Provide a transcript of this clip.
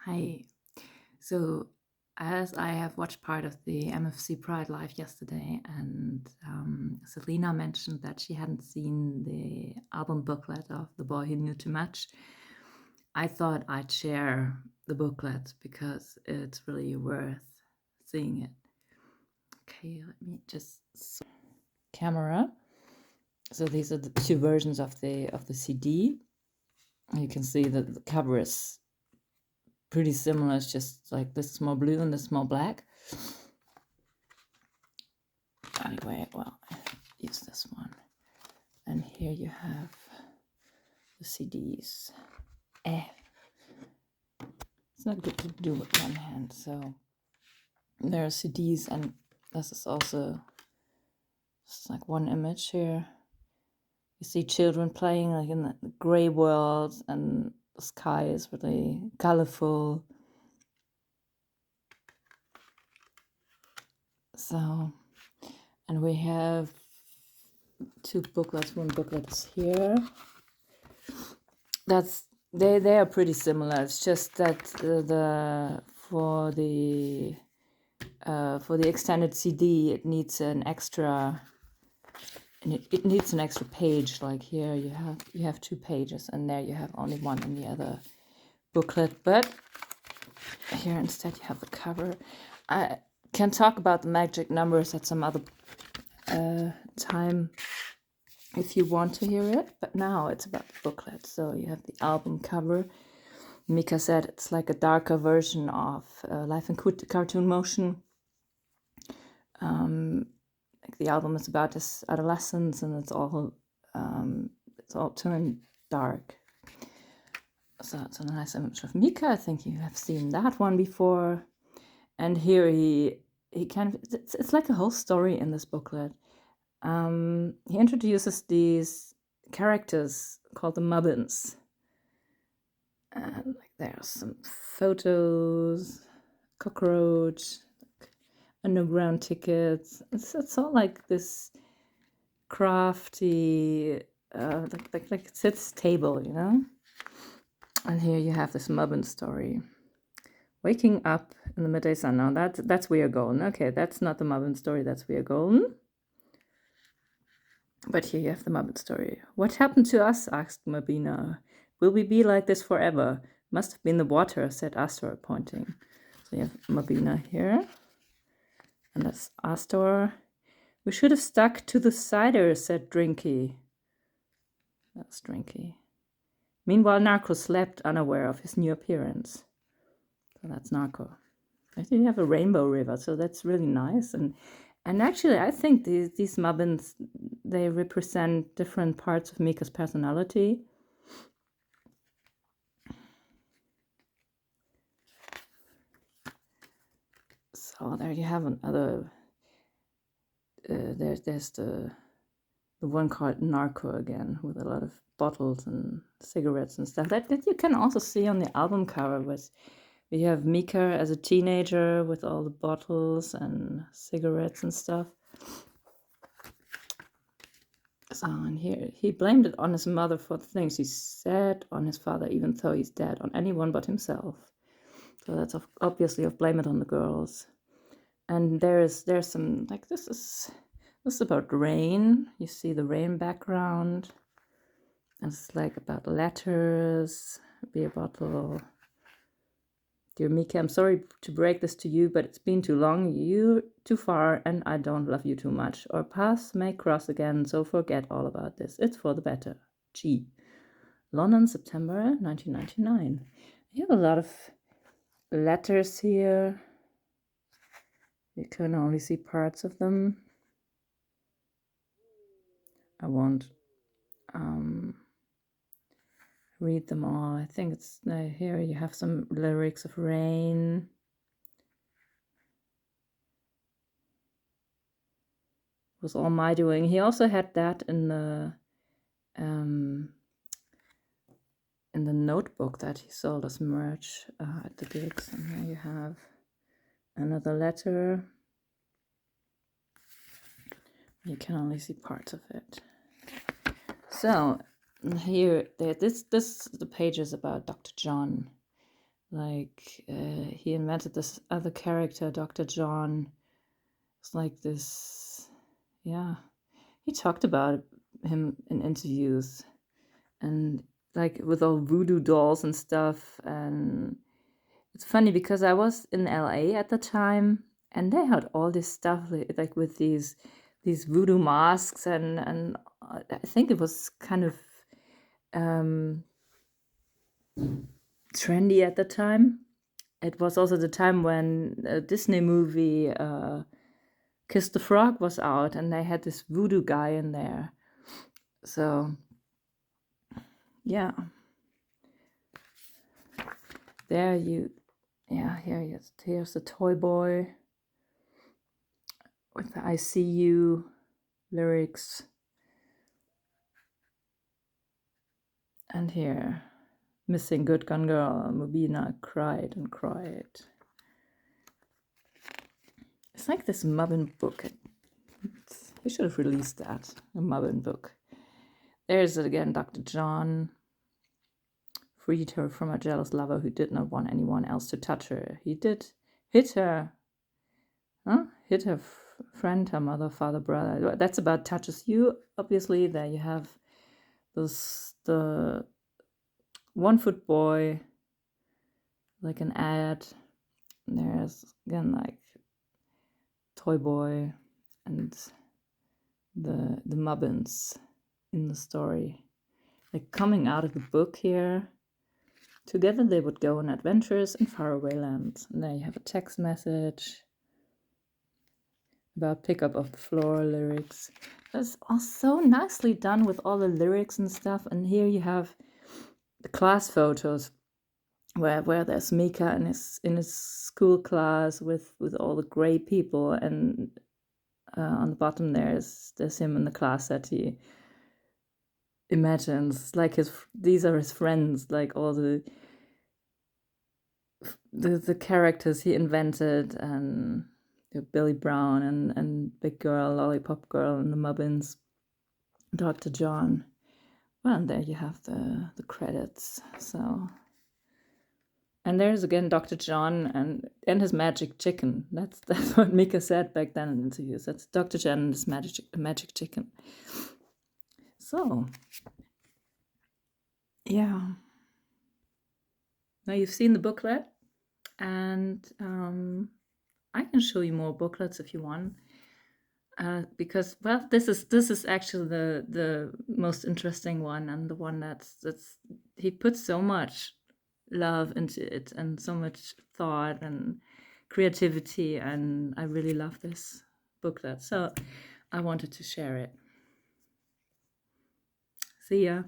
Hi. So, as I have watched part of the MFC Pride Live yesterday, and Selena mentioned that she hadn't seen the album booklet of The Boy Who Knew Too Much, I thought I'd share the booklet because it's really worth seeing it. Okay, let me just camera. So these are the two versions of the CD. You can see that the cover is pretty similar. It's just like this is more blue and this is more black. Anyway, well, I use this one. And here you have the CDs. It's not good to do with one hand. So there are CDs, and this is also just like one image here. You see children playing like in the gray world, and the sky is really colorful. So, and we have two booklets. One booklet is here. They are pretty similar. It's just that for the extended CD it needs an extra, and it needs an extra page. Like here you have two pages, and there you have only one in the other booklet. But here instead you have the cover. I can talk about the magic numbers at some other time if you want to hear it, but now it's about the booklet. So you have the album cover. Mika said it's like a darker version of Life in Cartoon Motion. Like the album is about his adolescence, and it's all turned dark. So it's a nice image of Mika. I think you have seen that one before. And here he kind of, it's like a whole story in this booklet. He introduces these characters called the Mubbins. And like there are some photos, cockroach, like underground tickets. It's all like this crafty, like it sits table, you know. And here you have this Mubbin story. Waking up in the midday sun. Now that's We Are Golden. Okay, that's not the Mubbin story. That's We Are Golden. But here you have the Muppet story. What happened to us? Asked Mabina. Will we be like this forever? Must have been the water, said Astor, pointing. So you have Mabina here. And that's Astor. We should have stuck to the cider, said Drinky. That's Drinky. Meanwhile, Narco slept, unaware of his new appearance. So that's Narco. I think you have a rainbow river, so that's really nice. And actually, I think these Mubbins, they represent different parts of Mika's personality. So there you have another. There's the one called Narco again, with a lot of bottles and cigarettes and stuff. That you can also see on the album cover. With we have Mika as a teenager with all the bottles and cigarettes and stuff. So, and here he blamed it on his mother for the things he said, on his father, even though he's dead, on anyone but himself. So that's obviously of blame it on the girls. And there's some, like, this is about rain. You see the rain background. And it's like about letters, beer bottle. Dear Mika, I'm sorry to break this to you, but it's been too long. You're too far, and I don't love you too much. Our paths may cross again, so forget all about this. It's for the better. G. London, September 1999. You have a lot of letters here. You can only see parts of them. I won't read them all. I think it's here you have some lyrics of Rain. It was all my doing. He also had that in the notebook that he sold as merch at the gigs. And here you have another letter. You can only see parts of it. So here, the page is about Dr. John, Like he invented this other character, Dr. John. It's like this, yeah. He talked about him in interviews, and like with all voodoo dolls and stuff. And it's funny because I was in LA at the time, and they had all this stuff like with these voodoo masks, and I think it was kind of trendy at the time. It was also the time when a Disney movie Kiss the Frog was out, and they had this voodoo guy in there. So yeah, there you, yeah, here's the toy boy with the I see you lyrics. And here, missing good gun girl, Mubina cried and cried. It's like this Mubbin book. We should have released that, a Mubbin book. There's it again, Dr. John freed her from a jealous lover who did not want anyone else to touch her. He did hit her. Huh? Hit her friend, her mother, father, brother. That's about touches you. Obviously, there you have the 1 foot boy, like an ad. And there's again like toy boy and the Mubbins in the story, like coming out of the book here. Together they would go on adventures in faraway lands. And there you have a text message about pickup of the floor lyrics. That's all so nicely done with all the lyrics and stuff. And here you have the class photos where there's Mika in his school class with all the gray people, and on the bottom there's him in the class that he imagines, like these are his friends, like all the characters he invented, and Billy Brown and Big Girl, Lollipop Girl, and the Mubbins, Dr. John. Well, and there you have the credits. So, and there's again Dr. John and his magic chicken. That's what Mika said back then in interviews. That's Dr. John and his magic chicken. So, yeah. Now you've seen the booklet, and I can show you more booklets if you want. Because, well, this is actually the most interesting one, and the one that's he puts so much love into it and so much thought and creativity, and I really love this booklet, so I wanted to share it. See ya.